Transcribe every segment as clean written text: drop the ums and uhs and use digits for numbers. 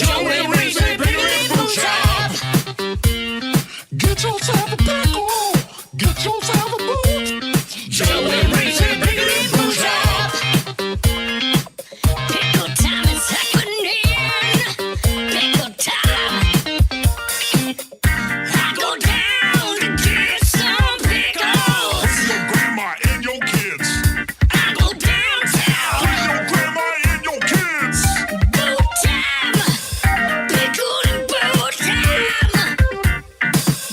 Joe and Reason, Pickle Food Shop. Get yourself a pickle. Get yourself a boot. Joe and Reason, Pickle Food Shop. Pickle time is happening. Pickle time. I go down to get some pickles. Bring your grandma and your kids. I go downtown. Bring your grandma and your kids. Boot time. Pickle and boot time.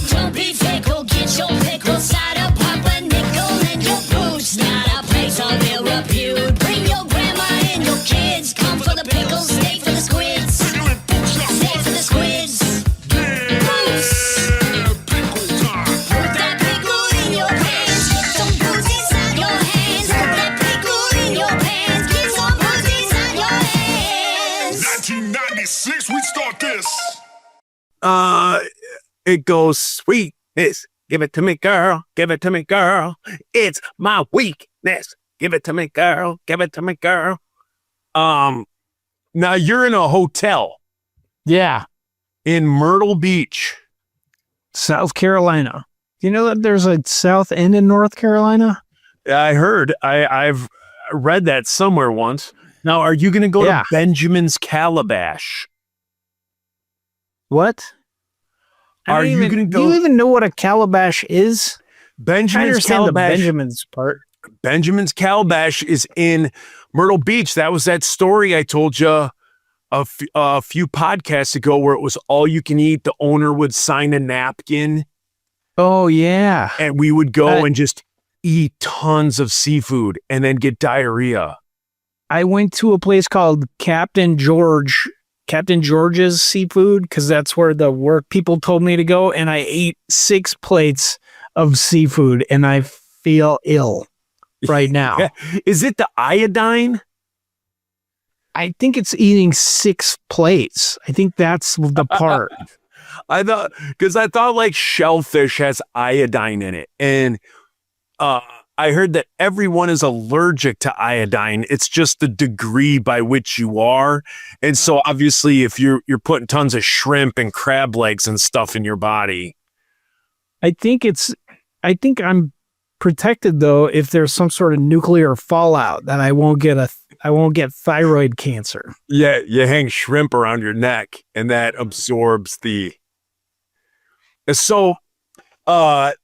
Don't be fickle, get your pickle cider, pop a nickel in your boots. Not a place of ill repute. Bring your grandma and your kids. Come for the pickles, stay for the squids. Pickle and food shop. Stay for the squids. Yeah, pickle time. Put that pickle in your pants. Get some booze inside your hands. Put that pickle in your pants. Get some booze inside your hands. 1996, we start this. It goes, sweetness, give it to me, girl, give it to me, girl. It's my weakness. Give it to me, girl, give it to me, girl. Now you're in a hotel Yeah. in Myrtle Beach. South Carolina. You know that there's a South End in North Carolina? I heard, I've read that somewhere once. Now, are you going to go Yeah. to Benjamin's Calabash? What? I Are don't you even- gonna Do go- you even know what a calabash is? I Benjamin's understand the Calabash. Benjamin's part. Benjamin's Calabash is in Myrtle Beach. That was that story I told you a few podcasts ago where it was all you can eat. The owner would sign a napkin Oh, yeah. and we would go Uh, and just eat tons of seafood and then get diarrhea. I went to a place called Captain George's Seafood, because that's where the work people told me to go, and I ate 6 plates of seafood, and I feel ill right now. Is it the iodine? I think it's eating 6 plates. I think that's the part. I thought like shellfish has iodine in it. And I heard that everyone is allergic to iodine. It's just the degree by which you are. And so obviously if you're putting tons of shrimp and crab legs and stuff in your body. I think I'm protected though if there's some sort of nuclear fallout that I won't get thyroid cancer. Yeah, you hang shrimp around your neck and that absorbs the. So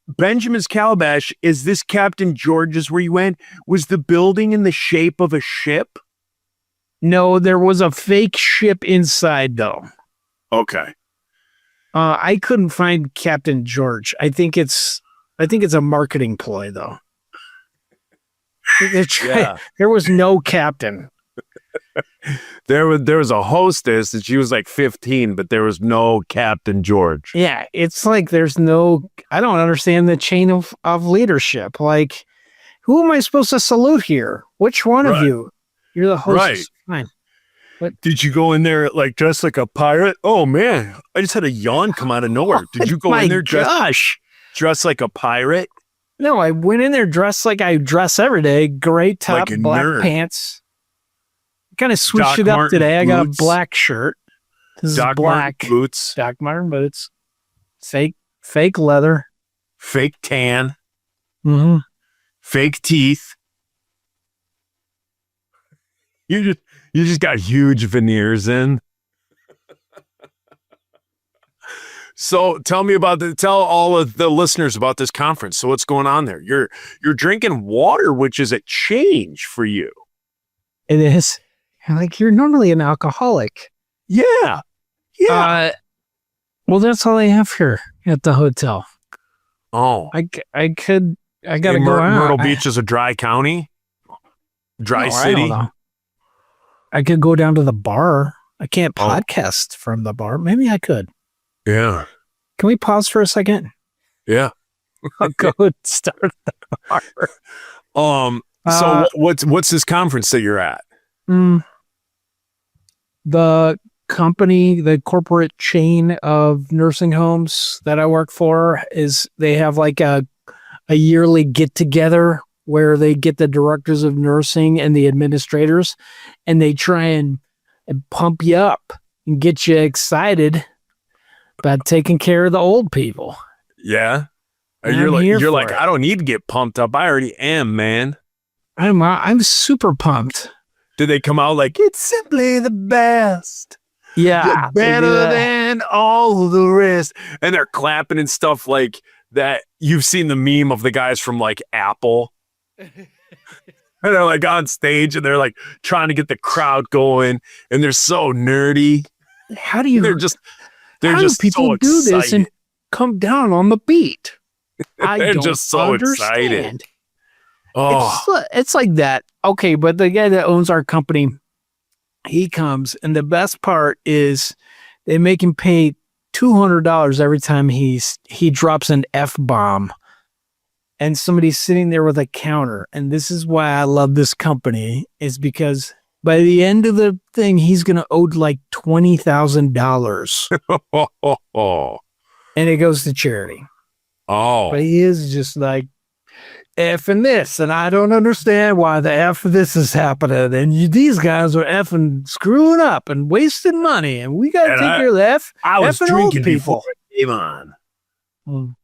Benjamin's Calabash, is this Captain George's where you went? Was the building in the shape of a ship? No, there was a fake ship inside though. Okay. I couldn't find Captain George. I think it's a marketing ploy though. Yeah. There was no captain. There was a hostess and she was like 15, but there was no Captain George. Yeah, it's like I don't understand the chain of leadership. Like, who am I supposed to salute here? Which one of Right. you? You're the hostess. Fine. Did you go in there like dressed like a pirate? Oh man, I just had a yawn come out of nowhere. Did you go My in there gosh. dressed like a pirate? No, I went in there dressed like I dress every day. Gray top, Like a black nerd. pants. Kind of switched Doc it up Marten today. I got a boots. black shirt. This is Doc black. Marten boots, Doc Marten boots. Fake leather. fake tan, Mm-hmm. fake teeth. You just got huge veneers in. So tell all of the listeners about this conference. So what's going on there? You're drinking water, which is a change for you. It is. Like, you're normally an alcoholic. Yeah. Yeah. Well, that's all I have here at the hotel. Oh. I gotta And go out. Myrtle Beach is a dry county? Dry No, I city? don't know. I could go down to the bar. I can't Oh. podcast from the bar. Maybe I could. Yeah. Can we pause for a second? Yeah. I'll go start the bar. So what's this conference that you're at? The company, the corporate chain of nursing homes that I work for, they have like a yearly get together where they get the directors of nursing and the administrators, and they try and pump you up and get you excited about taking care of the old people. Yeah. I'm You're here for like, it. I don't need to get pumped up. I already am, man. I'm super pumped. Did they come out like, it's simply the best? Yeah, You're they do better that. than all the rest. And they're clapping and stuff like that. You've seen the meme of the guys from like Apple. And they're like on stage and they're like trying to get the crowd going. And they're so nerdy. How do you? They're just people so do this excited. and come down on the beat? I They're don't just so excited. understand. Oh, It's like that. Okay, but the guy that owns our company, he comes, and the best part is they make him pay $200 every time he drops an F-bomb. And somebody's sitting there with a counter. And this is why I love this company, is because by the end of the thing, he's going to owe like $20,000. And it goes to charity. oh. But he is just like, F and this, and I don't understand why the F of this is happening. And these guys are effing screwing up and wasting money, and we got to And take care of the F. I was effing old drinking people. before it came on. Mm.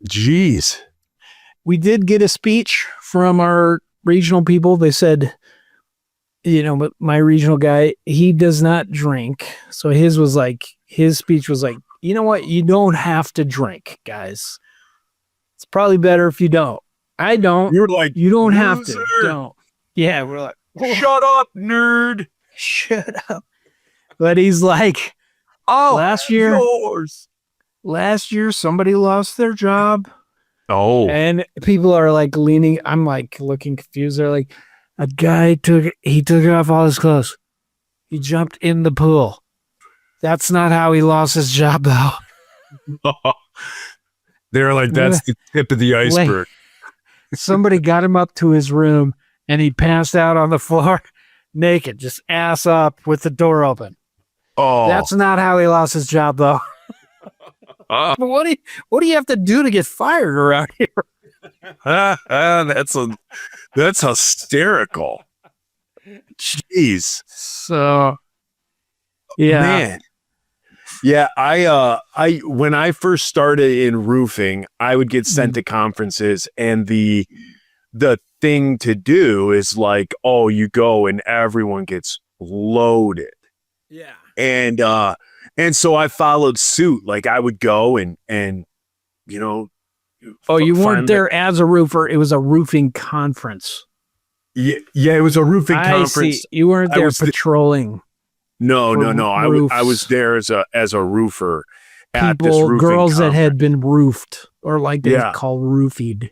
Jeez. We did get a speech from our regional people. They said, but my regional guy, he does not drink. So his speech was like, you know what? You don't have to drink, guys. It's probably better if you don't. I don't. You're like, You don't have to. loser. Don't. Yeah, we're like, Shut up, nerd. shut up. But he's like, Oh, last year, somebody lost their job, Oh, and people are like leaning. I'm like looking confused. They're like, a guy took off all his clothes. He jumped in the pool. That's not how he lost his job, though. they're like, that's the tip of the iceberg. Somebody got him up to his room, and he passed out on the floor, naked, just ass up with the door open. Oh, That's not how he lost his job, though. uh, But what do you have to do to get fired around here? that's hysterical. Jeez, So, yeah. man. Yeah, I when I first started in roofing, I would get sent to conferences, and the thing to do is like, oh, you go and everyone gets loaded. Yeah. And so I followed suit. Like I would go and Oh, you weren't find there as a roofer. It was a roofing conference. Yeah, it was a roofing I conference. see. You weren't I there was patrolling. No. for I was roofs. there as a roofer at this People, roofing girls that conference. had been roofed, or like they Yeah. call roofied.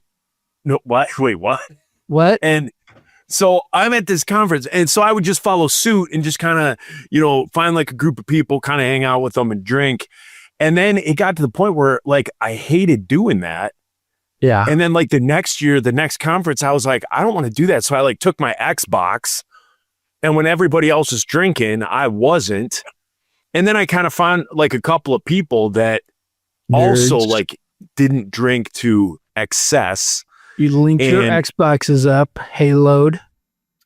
No, what? Wait, what? What? And so I'm at this conference, and so I would just follow suit and just kind of, find like a group of people, kind of hang out with them and drink. And then it got to the point where like I hated doing that. Yeah. And then like the next year, the next conference, I was like, I don't want to do that. So I like took my Xbox, and when everybody else was drinking, I wasn't. And then I kind of found like a couple of people that also Nerds. like didn't drink to excess. You link your and- Xboxes up, Halo'd,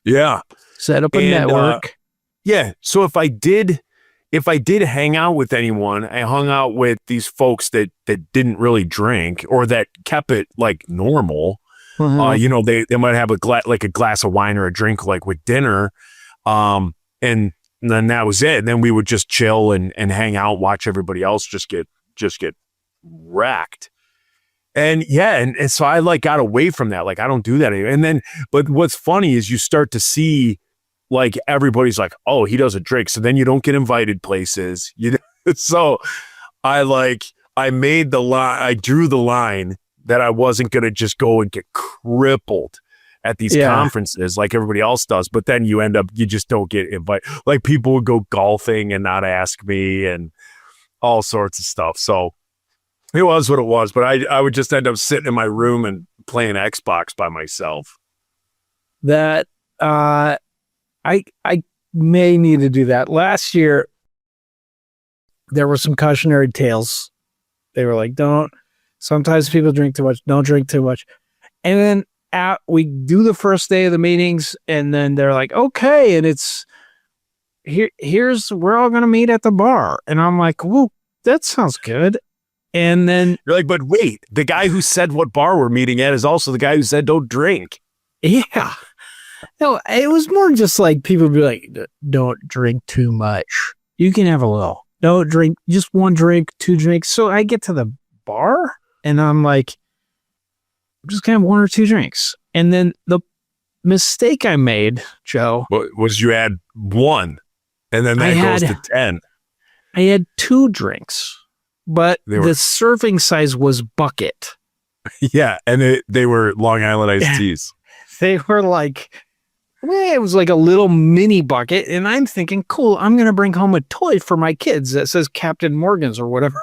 Yeah. set up a And, network. Yeah. So if I did hang out with anyone, I hung out with these folks that didn't really drink or that kept it like normal. Mhm. They might have a glass of wine or a drink like with dinner. And then that was it. And then we would just chill and hang out, watch everybody else just get wrecked. And yeah, and so I like got away from that. Like I don't do that anymore. And then, but what's funny is you start to see like everybody's like, oh, he doesn't drink. So then you don't get invited places. So I made the line, I drew the line that I wasn't going to just go and get crippled at these Yeah. conferences like everybody else does. But then you just don't get invited. Like people would go golfing and not ask me and all sorts of stuff. So it was what it was. But I would just end up sitting in my room and playing Xbox by myself. That I may need to do that. Last year there were some cautionary tales. They were like, sometimes people drink too much, don't drink too much. And then we do the first day of the meetings, and then they're like, okay, and it's here's we're all gonna meet at the bar, and I'm like, whoa, that sounds good. And then You're like, but wait, the guy who said what bar we're meeting at is also the guy who said don't drink. yeah, no, it was more just like people be like, don't drink too much. You can have a little. Don't drink just one drink, 2 drinks. So I get to the bar, and I'm like, I'm just gonna have 1 or 2 drinks. And then the mistake I made, Joe, What was you had 1, and then that goes to 10. I had 2 drinks, but They were- the serving size was bucket. Yeah, and they were Long Island iced teas. They were like, well, it was like a little mini bucket. And I'm thinking, cool, I'm going to bring home a toy for my kids that says Captain Morgan's or whatever.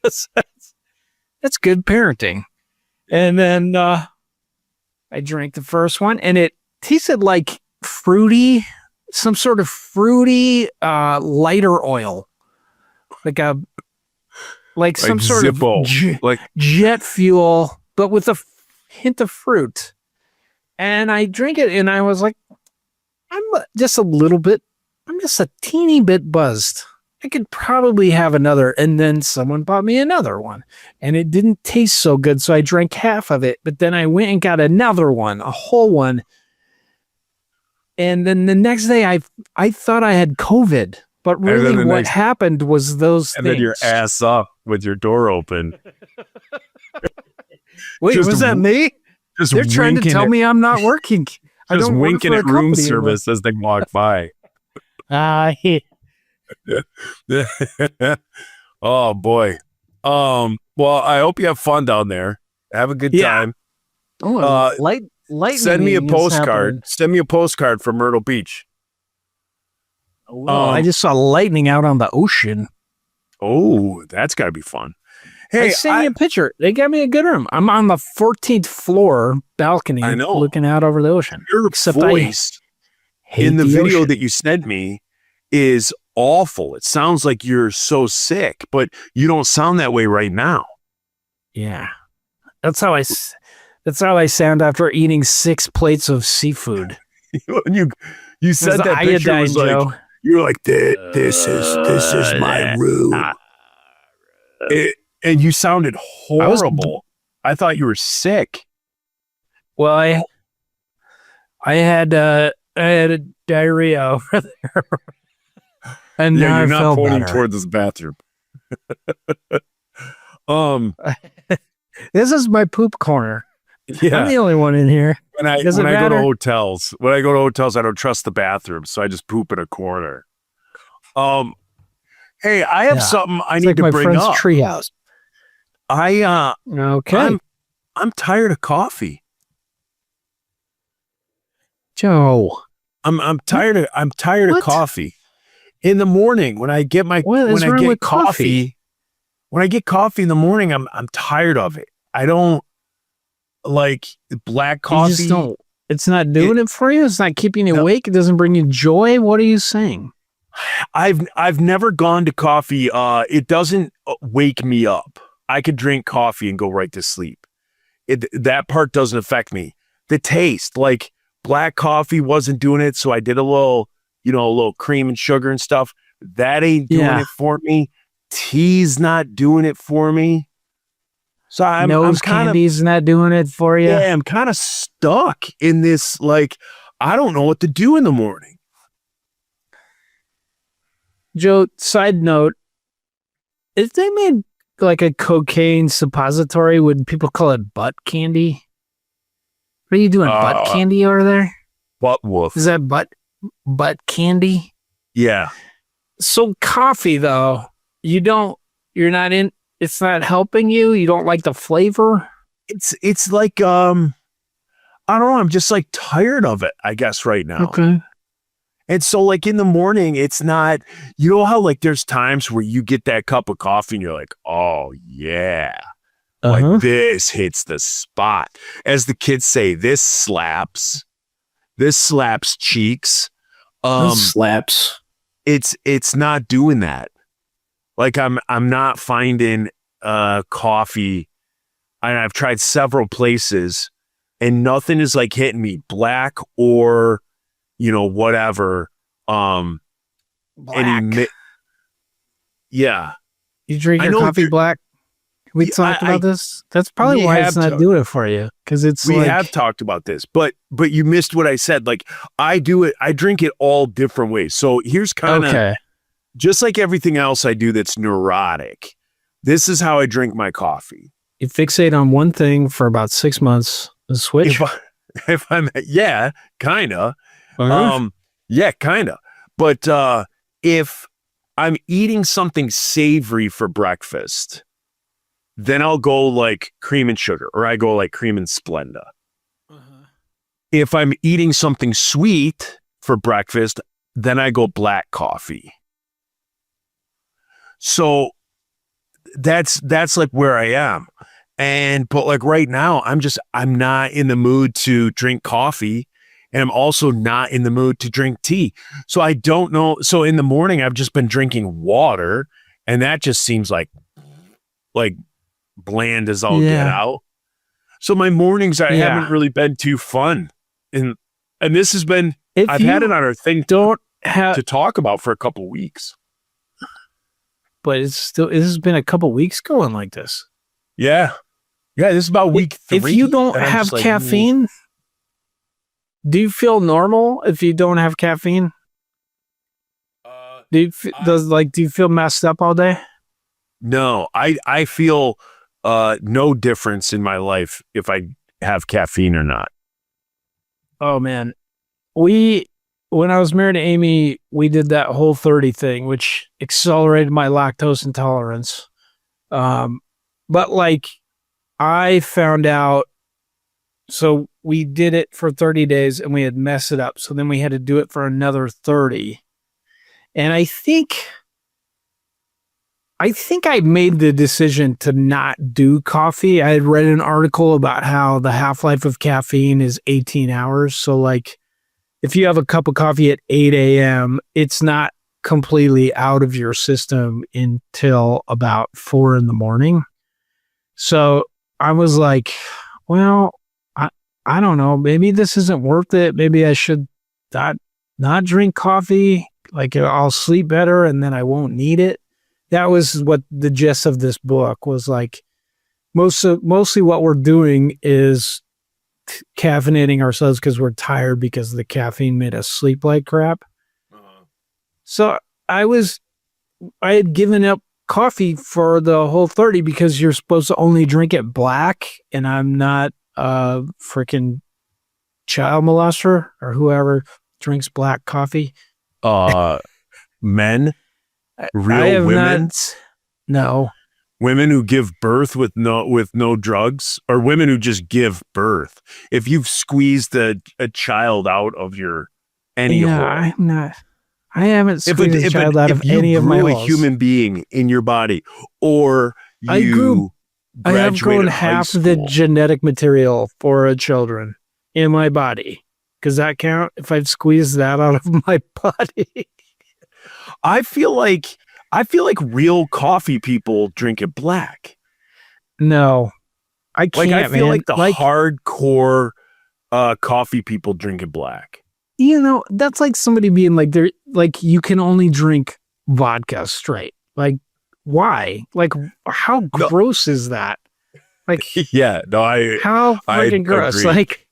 That's good parenting. And then I drank the first one, and it tasted like fruity, some sort of fruity lighter oil. Like some sort Zippo. of Like jet fuel, but with a hint of fruit. And I drank it, and I was like, I'm just a teeny bit buzzed. I could probably have another. And then someone bought me another one, and it didn't taste so good. So I drank half of it, but then I went and got another one, a whole one. And then the next day I thought I had COVID, but really what happened was those and things. then your ass up with your door open. Wait, just was that me? Just They're trying to tell me I'm not working. I just don't work winking for a at room company anymore. service as they walk by. Oh boy. Well, I hope you have fun down there. Have a good Yeah. time. Lightning Send me a is postcard. happening. Send me a postcard from Myrtle Beach. I just saw lightning out on the ocean. Oh, that's got to be fun. Hey, I sent you a picture. They got me a good room. I'm on the 14th floor balcony. I know. Looking out over the ocean. your Except voice Hate in the video ocean. that you sent me is awful. It sounds like you're so sick, but you don't sound that way right now. Yeah. That's how I sound after eating 6 plates of seafood. When you said It's that picture iodine, was like Joe. you're like this is my room. And you sounded horrible. I thought you were sick. Well, I had a diarrhea over there. And now Yeah, I you're not felt pointing better. toward this bathroom. This is my poop corner. I'm Yeah. the only one in here. When I Does it go to matter? hotels, I don't trust the bathroom, so I just poop in a corner. Hey, I have Yeah. something I It's need like to my bring friend's up. treehouse. Okay. I'm tired of coffee. Joe. I'm tired of What? coffee. In the morning when I get What is wrong with coffee? when I get coffee in the morning, I'm tired of it. I don't like black You coffee. just don't. It's not doing it for you. It's not keeping you No. awake. It doesn't bring you joy. What are you saying? I've never gone to coffee. It doesn't wake me up. I could drink coffee and go right to sleep. That part doesn't affect me. The taste, like black coffee wasn't doing it, so I did a little cream and sugar and stuff. That ain't doing Yeah. it for me. Tea's not doing it for me. So I'm Nose kind of candy's not doing it for you. I'm kind of stuck in this. Like I don't know what to do in the morning. Joe, side note, if they made like a cocaine suppository, would people call it butt candy? What are you doing, butt candy over there? Butt wolf. Is that butt candy? Yeah. So coffee though, it's not helping you. You don't like the flavor. It's like I don't know, I'm just like tired of it, I guess, right now. Okay. And so like in the morning, it's not, you know how like there's times where you get that cup of coffee and you're like, oh yeah, like this hits the spot. As the kids say, this slaps cheeks. Slaps. It's not doing that. Like I'm not finding coffee, and I've tried several places and nothing is like hitting me, black or whatever. Black. Yeah. You drink I your know coffee you're- black? We Yeah, talked about this. That's probably we why have it's not talked- doing it for you. Because it's We like, have talked about this, but you missed what I said. Like I drink it all different ways. So here's kind of okay. just like everything else I do that's neurotic. This is how I drink my coffee. You fixate on one thing for about 6 months and switch. If I'm yeah, kind of. Uh-huh. Yeah, kind of. But if I'm eating something savory for breakfast, then I'll go like cream and sugar, or I go like cream and Splenda. If I'm eating something sweet for breakfast, then I go black coffee. So that's like where I am. But like right now, I'm not in the mood to drink coffee. And I'm also not in the mood to drink tea. So I don't know. So in the morning, I've just been drinking water, and that just seems like bland as all get Yeah. out. So my mornings, I Yeah. haven't really been too fun. And this has been, If I've you had it on our thing don't have, to talk about for a couple weeks. but this has been a couple weeks going like this. Yeah. Yeah. This is about week 3. If you don't and I'm have just like, caffeine, do you feel normal if you don't have caffeine? Do you feel messed up all day? No, I feel no difference in my life if I have caffeine or not. Oh man. When I was married to Amy, we did that Whole30 thing, which accelerated my lactose intolerance. But like I found out, so we did it for 30 days and we had messed it up. So then we had to do it for another 30. And I think I made the decision to not do coffee. I had read an article about how the half-life of caffeine is 18 hours. So like if you have a cup of coffee at 8 a.m., it's not completely out of your system until about 4 in the morning. So I was like, well, I don't know. Maybe this isn't worth it. Maybe I should not drink coffee. Like I'll sleep better and then I won't need it. That was what the gist of this book was like. Mostly what we're doing is caffeinating ourselves because we're tired because the caffeine made us sleep like crap. So I had given up coffee for the Whole30 because you're supposed to only drink it black, and I'm not a freaking child molester or whoever drinks black coffee. Men, I real have women, not- no. women who give birth with no drugs, or women who just give birth. If you've squeezed a child out of your any hole. I'm not. I haven't If squeezed a child out of you any of my grew a holes. human being in your body, or you I have grown graduated high half the school. genetic material for children in my body. Does that count if I've squeezed that out of my body? I feel like real coffee people drink it black. No, I can't. Like I feel man. like the hardcore coffee people drink it black. You know, that's like somebody being like, they're like, you can only drink vodka straight. Like, why? Like, how gross is that? Like, Yeah, no, how I freaking gross? agree. Like,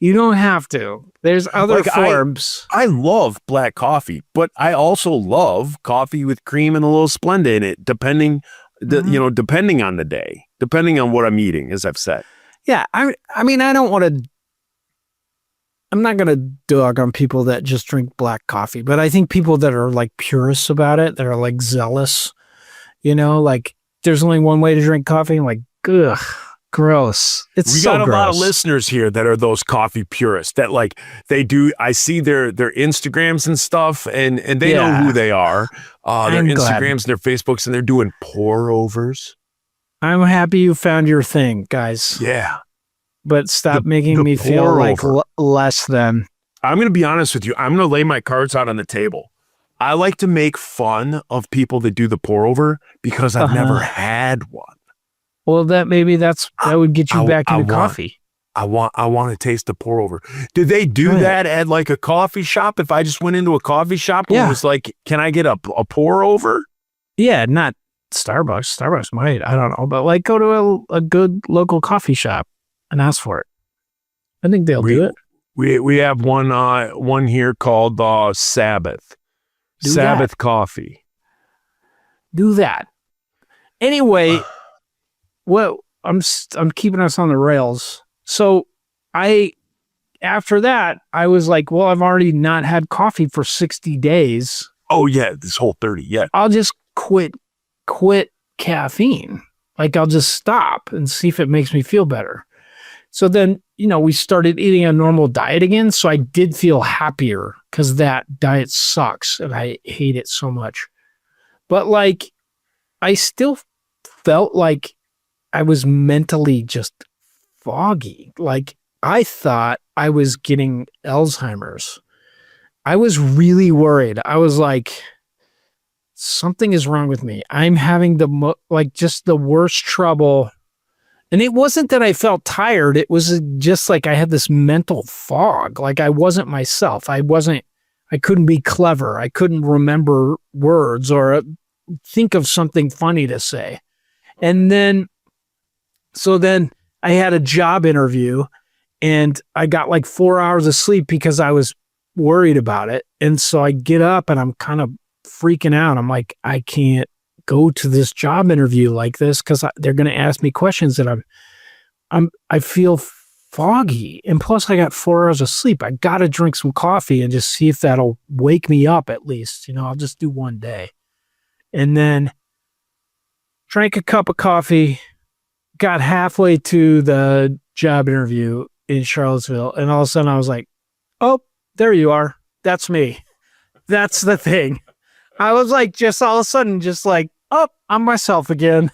you don't have to. There's other Like, forms. I love black coffee, but I also love coffee with cream and a little Splenda in it, depending depending on the day, depending on what I'm eating, as I've said. Yeah, I mean, I don't want to. I'm not going to dog on people that just drink black coffee, but I think people that are like purists about it, that are like zealous, like there's only one way to drink coffee. I'm like, ugh, gross. It's We so got a lot of gross. listeners here that are those coffee purists that like they do. I see their Instagrams and stuff, and they know Yeah. who they are. Their I'm glad. Instagrams, their Facebooks, and they're doing pour overs. I'm happy you found your thing, guys. Yeah. But stop The- making the me feel like pour-over. less than. I'm going to be honest with you. I'm going to lay my cards out on the table. I like to make fun of people that do the pour over because I've Uh-huh. never had one. Well, that would get you back I into want- coffee. I want to taste the pour over. Did they do Right. that at like a coffee shop? If I just went into a coffee shop and Yeah. was like, can I get a pour over? Yeah, not Starbucks. Starbucks might, I don't know, but like go to a good local coffee shop and ask for it. I think they'll do it. We have one here called Sabbath. Do Sabbath Coffee. Do that. Anyway, well, I'm keeping us on the rails. So after that, I was like, well, I've already not had coffee for 60 days. Oh yeah, this whole 30. Yeah. I'll just quit caffeine. Like I'll just stop and see if it makes me feel better. So then, we started eating a normal diet again. So I did feel happier because that diet sucks and I hate it so much. But like, I still felt like I was mentally just foggy. Like I thought I was getting Alzheimer's. I was really worried. I was like, something is wrong with me. I'm having just the worst trouble. And it wasn't that I felt tired. It was just like I had this mental fog. Like I wasn't myself. I couldn't be clever. I couldn't remember words or think of something funny to say. And then I had a job interview and I got like 4 hours of sleep because I was worried about it. And so I get up and I'm kind of freaking out. I'm like, I can't go to this job interview like this because they're going to ask me questions that I feel foggy. And plus I got 4 hours of sleep. I got to drink some coffee and just see if that'll wake me up at least. I'll just do one day. And then drank a cup of coffee, got halfway to the job interview in Charlottesville. And all of a sudden I was like, oh, there you are. That's me. That's the thing. I was like, just all of a sudden, just like, oh, I'm myself again.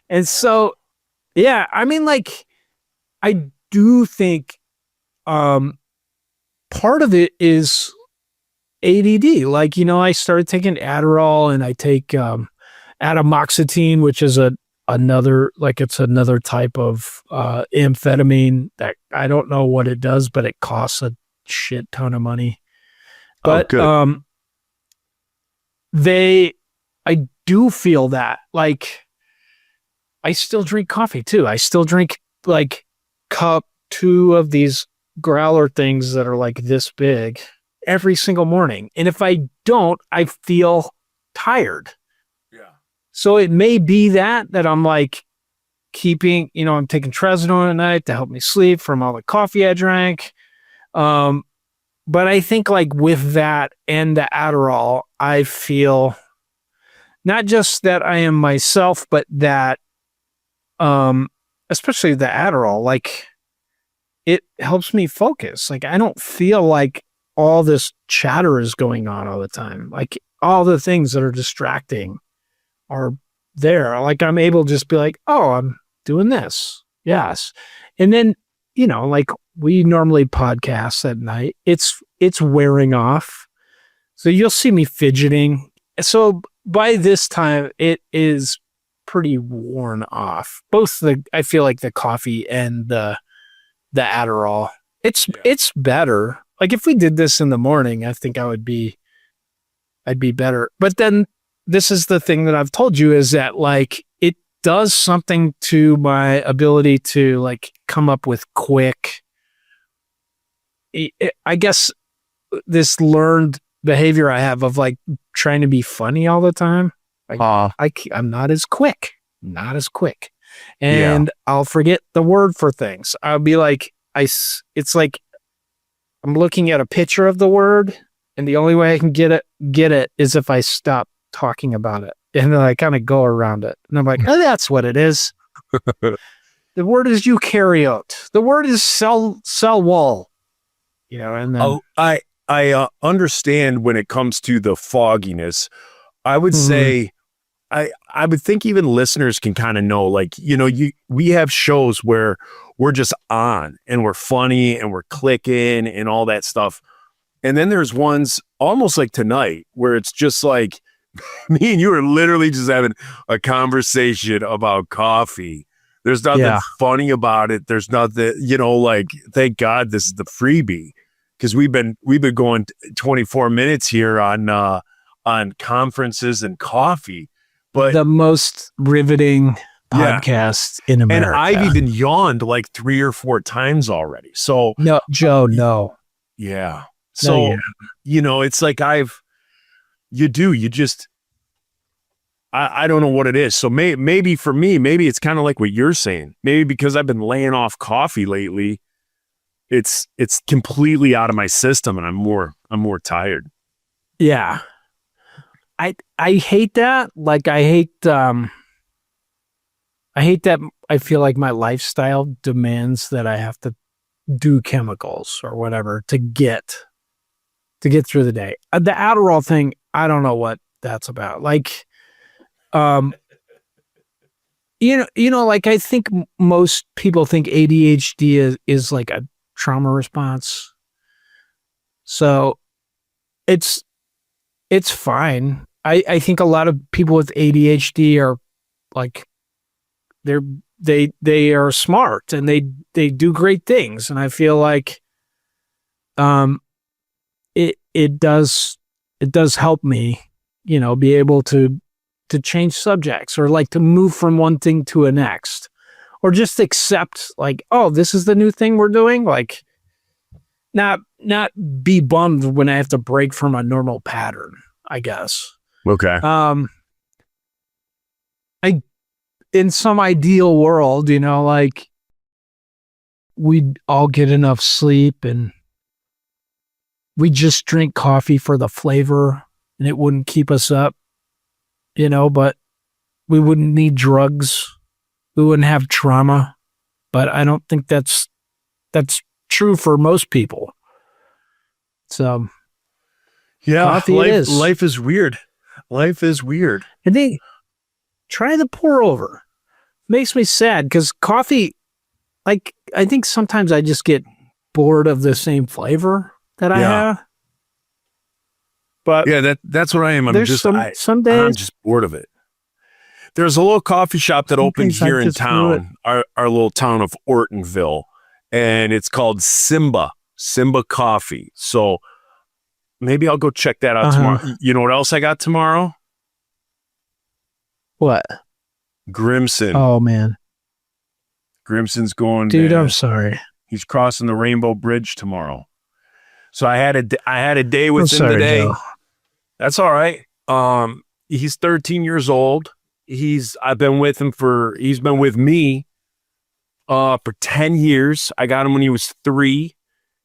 And so, yeah, I mean, like, I do think part of it is ADD. Like, I started taking Adderall and I take atomoxetine, which is another type of amphetamine that I don't know what it does, but it costs a shit ton of money. But good. I do feel that, like, I still drink coffee too. I still drink like cup 2 of these growler things that are like this big every single morning. And if I don't, I feel tired. Yeah. So it may be that I'm like keeping, I'm taking Trazodone at night to help me sleep from all the coffee I drank. But I think like with that and the Adderall, I feel not just that I am myself, but that, especially the Adderall, like it helps me focus. Like I don't feel like all this chatter is going on all the time. Like all the things that are distracting are there. Like I'm able to just be like, oh, I'm doing this. Yes. And then, like we normally podcast at night. It's wearing off. So you'll see me fidgeting. So by this time it is pretty worn off. I feel like the coffee and the Adderall. It's better. Like if we did this in the morning, I think I'd be better. But then this is the thing that I've told you is that like it does something to my ability to like come up with quick. I guess this learned behavior I have of like trying to be funny all the time. I'm not as quick, and I'll forget the word for things. I'll be like, it's like I'm looking at a picture of the word, and the only way I can get it is if I stop talking about it, and then I kind of go around it, and I'm like, oh, that's what it is. The word is eukaryote. The word is cell wall. And then I understand when it comes to the fogginess. I would say, I would think even listeners can kind of know, like, we have shows where we're just on and we're funny and we're clicking and all that stuff. And then there's ones almost like tonight where it's just like me and you are literally just having a conversation about coffee There's nothing Yeah. funny about it. There's nothing, like, thank God this is the freebie, because we've been going 24 minutes here on conferences and coffee. But The most riveting Yeah. podcast in and America. I've even yawned like 3 or 4 times already. So no, Joe, no. yeah. No, So you it's like you just I don't know what it is. So maybe for me, maybe it's kind of like what you're saying. Maybe because I've been laying off coffee lately, it's completely out of my system, and I'm more tired. Yeah. I hate that. Like I hate that I feel like my lifestyle demands that I have to do chemicals or whatever to get through the day. The Adderall thing, I don't know what that's about. Like like I think most people think ADHD is like a trauma response. So it's fine. I think a lot of people with ADHD are like they are smart and they do great things, and I feel like it does help me, be able to change subjects or like to move from one thing to a next, or just accept like, oh, this is the new thing we're doing, like not be bummed when I have to break from a normal pattern, I guess. Okay. In some ideal world, like we'd all get enough sleep and we just drink coffee for the flavor and it wouldn't keep us up, but we wouldn't need drugs. We wouldn't have trauma, but I don't think that's true for most people. So Yeah, coffee is. life is weird. Life is weird. And they try the pour over. Makes me sad because coffee, like, I think sometimes I just get bored of the same flavor that I Yeah. have. But Yeah, that's what I am. I'm there's just some I'm days. just bored of it. There's a little coffee shop that Some opened days I here in just do it. town, our little town of Ortonville, and it's called Simba Coffee. So maybe I'll go check that out Uh-huh. tomorrow. You know what else I got tomorrow? What? Grimson. Oh, man. Grimson's going. Dude, I'm sorry. He's crossing the Rainbow Bridge tomorrow. So I had a day I'm with him sorry, today. Joe. That's all right. He's 13 years old. He's been with me for 10 years. I got him when he was 3.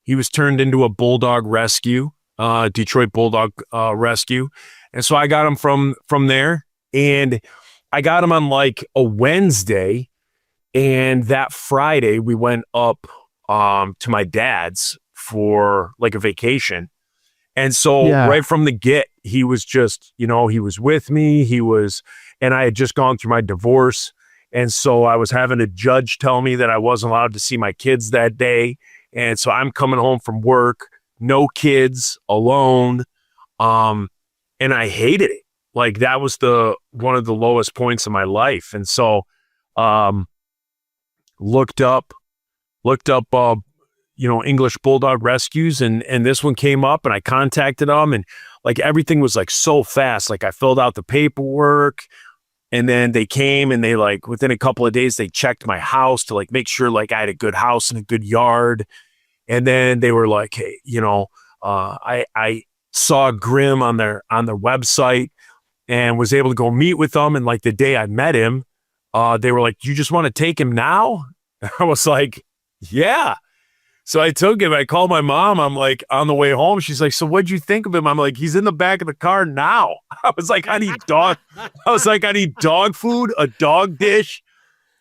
He was turned into a bulldog rescue, Detroit Bulldog rescue. And so I got him from there, and I got him on like a Wednesday, and that Friday we went up to my dad's for like a vacation. And so Yeah. right from the get, he was just, he was with me. And I had just gone through my divorce. And so I was having a judge tell me that I wasn't allowed to see my kids that day. And so I'm coming home from work, no kids, alone. And I hated it. Like that was one of the lowest points of my life. And so, looked up, English Bulldog Rescues, and this one came up, and I contacted them, and like everything was like so fast. Like I filled out the paperwork, and then they came, and they like within a couple of days they checked my house to like make sure like I had a good house and a good yard, and then they were like, hey, I saw Grim on their website and was able to go meet with them, and like the day I met him, they were like, you just want to take him now? I was like, yeah. So I took him. I called my mom. I'm like on the way home. She's like, so what'd you think of him? I'm like, he's in the back of the car now. I was like, I need dog food, a dog dish.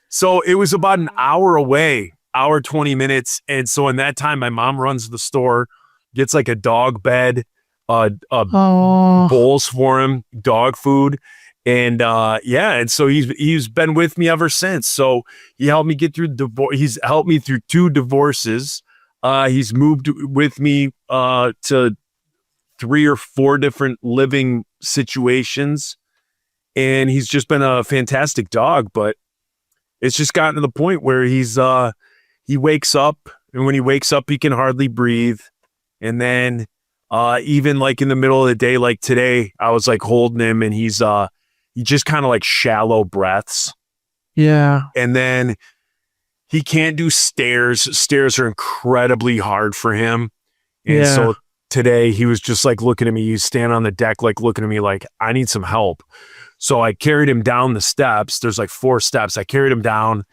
So it was about an hour away, 20 minutes. And so in that time, my mom runs the store, gets like a dog bed, Oh, bowls for him, dog food. And and so he's been with me ever since. So he helped me get through divorce. He's helped me through 2 divorces. He's moved with me to 3 or 4 different living situations, and he's just been a fantastic dog. But it's just gotten to the point where he wakes up, and when he wakes up, he can hardly breathe. And then even like in the middle of the day, like today, I was like holding him, and he just kind of like shallow breaths. Yeah. And then he can't do stairs. Stairs are incredibly hard for him. And Yeah. so today he was just like looking at me. He's standing on the deck, like looking at me like, I need some help. So I carried him down the steps. There's like 4 steps. I carried him down,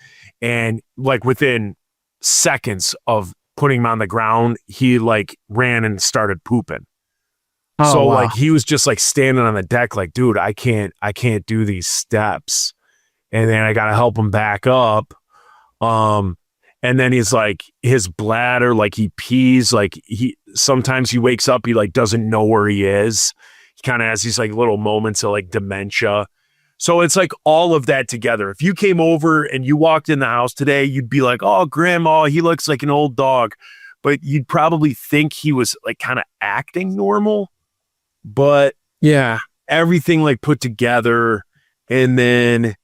and like within seconds of putting him on the ground, he like ran and started pooping. Oh, So wow. like he was just like standing on the deck like, dude, I can't do these steps. And then I got to help him back up. And then he's like, his bladder, like he pees, like sometimes he wakes up, he like doesn't know where he is. He kind of has these like little moments of like dementia. So it's like all of that together. If you came over and you walked in the house today, you'd be like, oh, grandma, he looks like an old dog. But you'd probably think he was like kind of acting normal. But Yeah. everything like put together, and then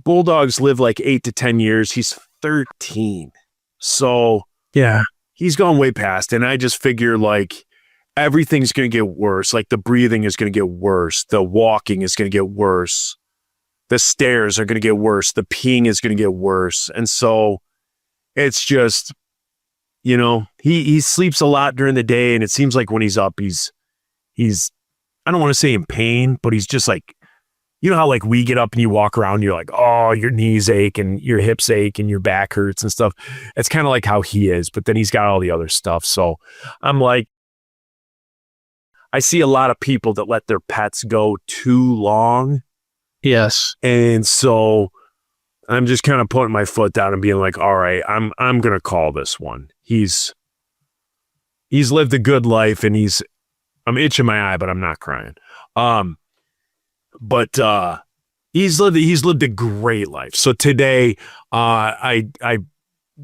bulldogs live like 8 to 10 years. He's 13. So Yeah. he's gone way past. And I just figure like everything's going to get worse. Like the breathing is going to get worse. The walking is going to get worse. The stairs are going to get worse. The peeing is going to get worse. And so it's just, you know, he sleeps a lot during the day. And it seems like when he's up, he's, I don't want to say in pain, but he's just like, you know how like we get up and you walk around, you're like, oh, your knees ache and your hips ache and your back hurts and stuff. It's kind of like how he is, but then he's got all the other stuff. So I'm like, I see a lot of people that let their pets go too long. Yes. And so I'm just kind of putting my foot down and being like, all right, I'm going to call this one. He's lived a good life, and I'm itching my eye, but I'm not crying. But he's lived a great life. So today, I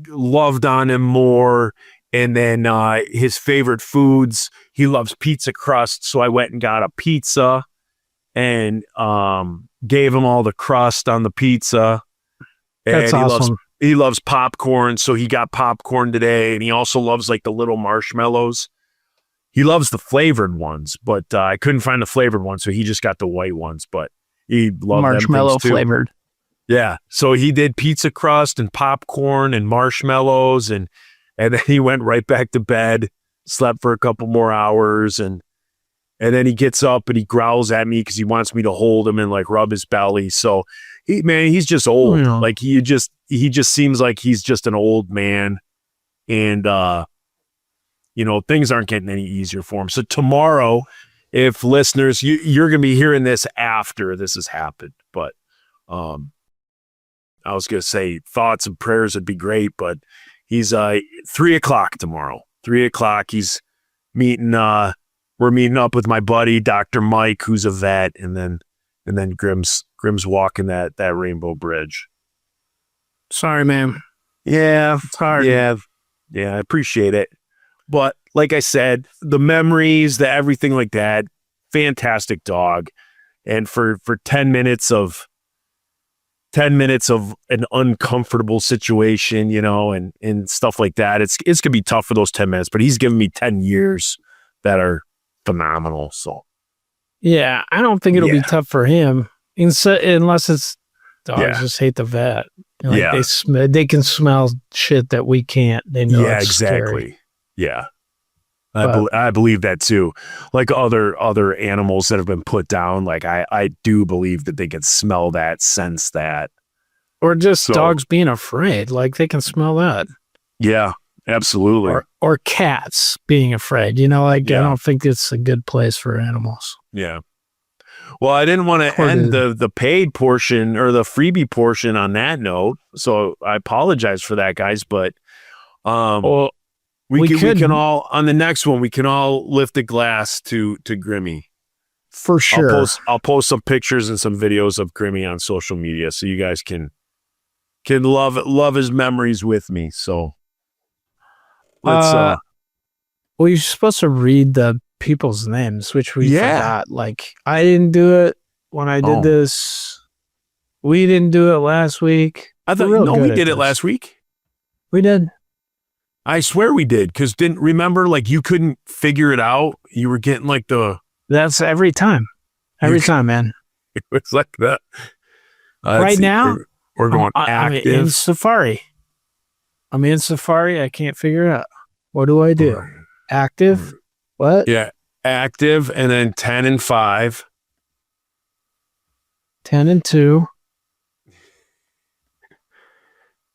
loved on him more. And then his favorite foods, he loves pizza crust. So I went and got a pizza and gave him all the crust on the pizza. And That's awesome. He loves popcorn. So he got popcorn today. And he also loves like the little marshmallows. He loves the flavored ones, but I couldn't find the flavored ones. So he just got the white ones, but he loved Marshmallow them things too. flavored. Yeah. So he did pizza crust and popcorn and marshmallows, and then he went right back to bed, slept for a couple more hours, and then he gets up and he growls at me because he wants me to hold him and like rub his belly. So he's just old. Yeah. Like he just seems like he's just an old man, and you know, things aren't getting any easier for him. So tomorrow, if listeners, you're going to be hearing this after this has happened, but I was going to say thoughts and prayers would be great, but he's 3:00 tomorrow. 3:00. He's meeting. We're meeting up with my buddy Dr. Mike, who's a vet, and then Grim's walking that Rainbow Bridge. Sorry, man. Yeah, It's hard. yeah, I appreciate it. But like I said, the memories, the everything like that, fantastic dog. And for 10 minutes of an uncomfortable situation, you know, and stuff like that, it's going to be tough for those 10 minutes, but he's given me 10 years that are phenomenal. So Yeah, I don't think it'll be Yeah. tough for him, unless it's dogs Yeah. just hate the vet. Like Yeah. they can smell shit that we can't. They know yeah, it's exactly. scary. Yeah. But- I believe that too. Like other animals that have been put down, like I do believe that they can smell that, sense that. Or just So- dogs being afraid, like they can smell that. Yeah, absolutely. Or cats being afraid. You know, like Yeah. I don't think it's a good place for animals. Yeah. Well, I didn't want to Recorded. end the paid portion or the freebie portion on that note, so I apologize for that, guys. But Well, we we can could- all on the next one we can all lift a glass to Grimmy. for sure. I'll post some pictures and some videos of Grimmy on social media so you guys can love his memories with me. So let's Well, you're supposed to read the people's names, which we Yeah. forgot. Like I didn't do it when I did Oh. this. We didn't do it last week. I thought, We're real no, good we at did it this. last week. We did. I swear we did. Because didn't remember, like, you couldn't figure it out. You were getting like That's every time. Every time, man. it was like that. Right let's see, now, we're going I'm in active. Safari. I'm in Safari. I can't figure it out. What do I do? Active? What? Yeah, active, and then 10 and 5. 10 and 2.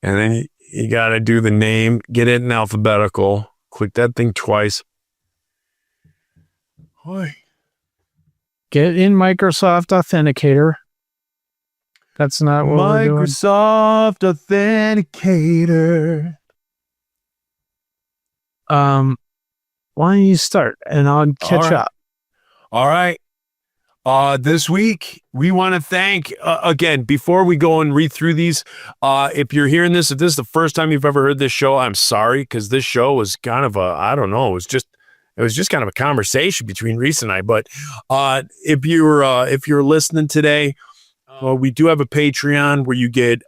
And then you got to do the name, get it in alphabetical. Click that thing twice. Get in Microsoft Authenticator. That's not what we're doing. Microsoft Authenticator. Why don't you start and I'll catch right. up. All right. This week, we want to thank, again, before we go and read through these, if you're hearing this, if this is the first time you've ever heard this show, I'm sorry, because this show was kind of it was just kind of a conversation between Reese and I. But if you're listening today, we do have a Patreon where you get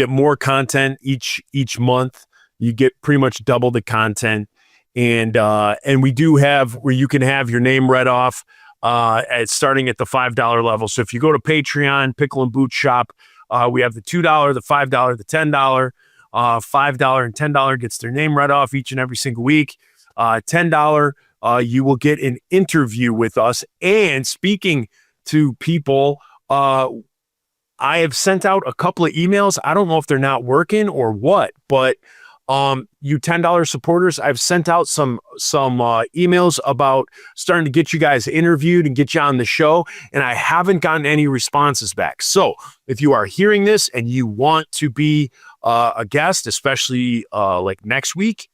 more content each month. You get pretty much double the content. And we do have where you can have your name read off starting at the $5 level. So if you go to Patreon, Pickle and Boot Shop, we have the $2, the $5, the $10. $5 and $10 gets their name read off each and every single week. $10, you will get an interview with us. And speaking to people, I have sent out a couple of emails. I don't know if they're not working or what, but you $10 supporters, I've sent out some emails about starting to get you guys interviewed and get you on the show, and I haven't gotten any responses back. So if you are hearing this and you want to be a guest, especially like next week,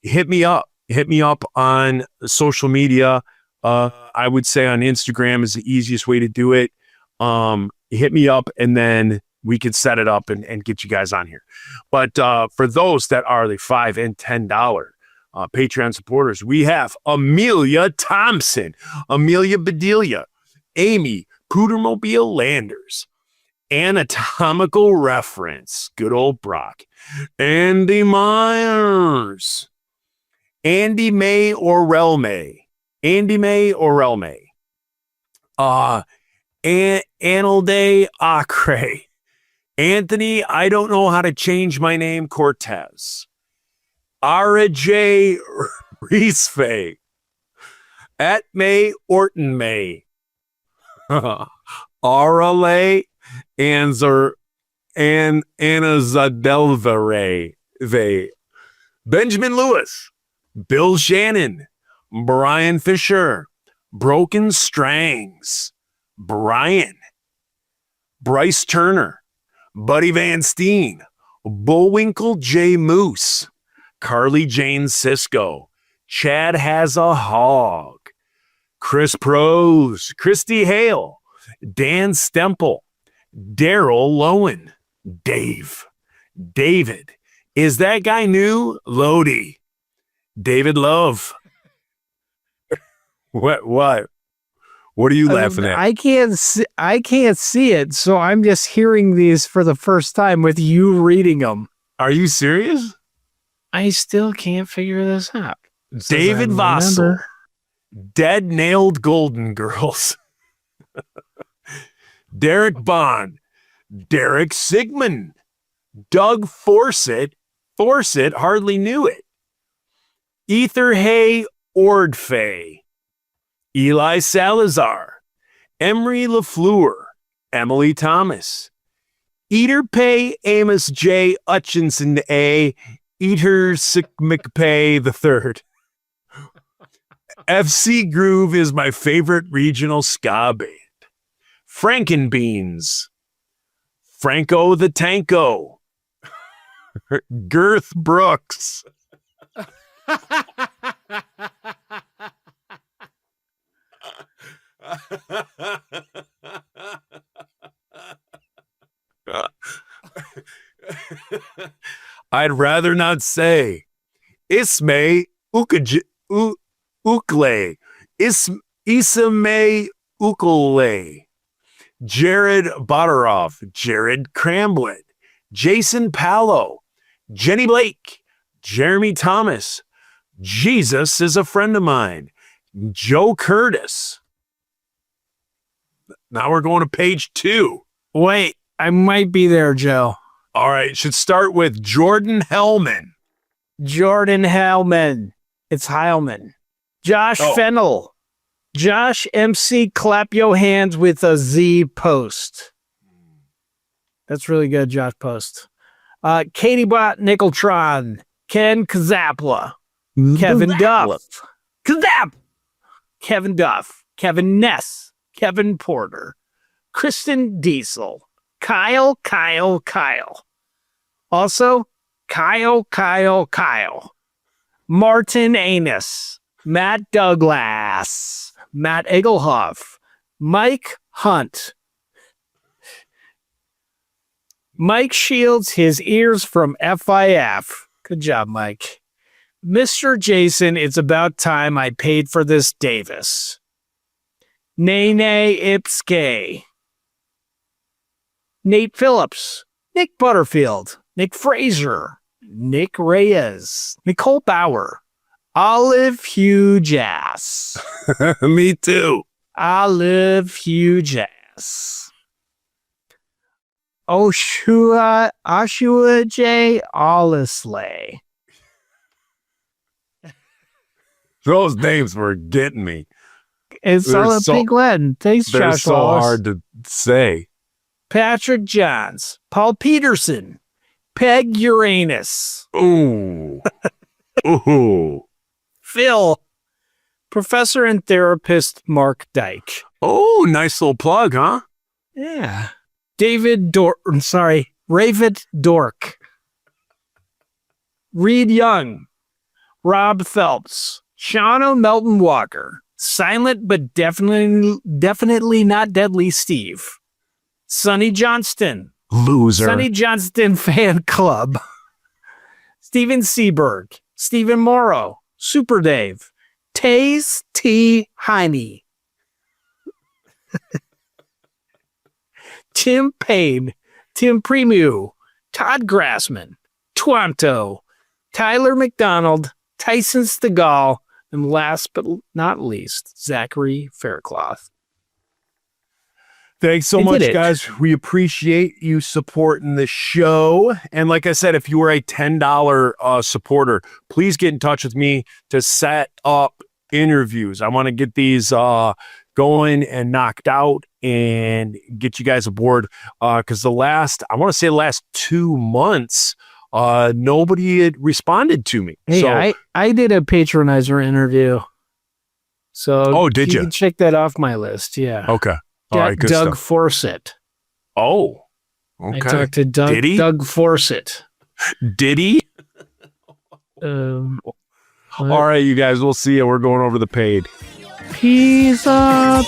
hit me up on social media. I would say on Instagram is the easiest way to do it. Hit me up and then we can set it up and get you guys on here. But for those that are the $5 and $10 Patreon supporters, we have Amelia Thompson, Amelia Bedelia, Amy Pootermobile Landers, Anatomical Reference, good old Brock, Andy Myers, Andy May Orelme, Anilde Acre, Anthony, I don't know how to change my name, Cortez, Ara J. Reesfay, Atme Orton May, Arale Anzer and Anna Zadelvare, Benjamin Lewis, Bill Shannon, Brian Fisher, Broken Strangs, Brian, Bryce Turner, Buddy Van Steen, Bullwinkle J. Moose, Carly Jane Cisco, Chad Has a Hog, Chris Prose, Christy Hale, Dan Stemple, Daryl Lowen, David, is that guy new? Lodi, David Love. What are you laughing at? I can't see it, so I'm just hearing these for the first time with you reading them. Are you serious? I still can't figure this out. David Vossel, Dead Nailed Golden Girls, Derek Bond, Derek Sigmund, Doug Forsett, hardly knew it, Ether Hay Ordfay, Eli Salazar, Emery LaFleur, Emily Thomas, Eater Pay Amos J. Hutchinson A. Eater Sick McPay III. FC Groove is my favorite regional ska band. Frankenbeans, Franco the Tanko, Girth Brooks. I'd rather not say. Ismay Ukle. Ismay Ukle. Jared Butteroff, Jared Cramblett, Jason Palo, Jenny Blake, Jeremy Thomas, Jesus is a friend of mine, Joe Curtis. Now we're going to page 2. Wait, I might be there, Joe. All right, should start with Jordan Hellman. Jordan Heilman. It's Heilman. Josh Oh. Fennel. Josh MC Clap Yo Hands with a Z Post. That's really good, Josh Post. Katie Bot Nickeltron. Ken Kazapla. Kevin Duff. Kazap! Kevin Duff. Kevin Ness. Kevin Porter. Kristen Diesel. Kyle. Also, Kyle. Martin Anus. Matt Douglas. Matt Egelhoff. Mike Hunt. Mike Shields, his ears from FIF. Good job, Mike. Mr. Jason, it's about time I paid for this Davis. Nene Ipske. Nate Phillips. Nick Butterfield. Nick Fraser. Nick Reyes. Nicole Bauer. Olive Huge Ass. Me too. Olive Huge Ass. Oshua J. Olisley. Those names were getting me. It's They're all a so- Pink Lead. Thanks, They're Josh so Wallace. hard to say. Patrick Johns. Paul Peterson. Peg Uranus. Ooh. Ooh. Phil. Professor and therapist Mark Dyke. Oh, nice little plug, huh? Yeah. Ravid Dork. Reed Young. Rob Phelps. Shauno Melton Walker. Silent but definitely not deadly Steve. Sonny Johnston. Loser. Sonny Johnston Fan Club. Steven Seberg. Stephen Morrow. Super Dave. Taze T. Heine. Tim Payne. Tim Premu. Todd Grassman. Twanto. Tyler McDonald. Tyson Stegall. And last but not least, Zachary Faircloth. Thanks so They much, did it. guys. We appreciate you supporting the show. And like I said, if you were a $10 supporter, please get in touch with me to set up interviews. I want to get these going and knocked out and get you guys aboard. Because the last 2 months, nobody had responded to me. Hey, So I did a patronizer interview. So Oh, did you? can check that off my list. Yeah. okay. All right, good Doug stuff. Fawcett. Oh, I okay. talked to Did he? Doug Fawcett. Did he? What? All right, you guys, we'll see you. We're going over the paid. Pizza.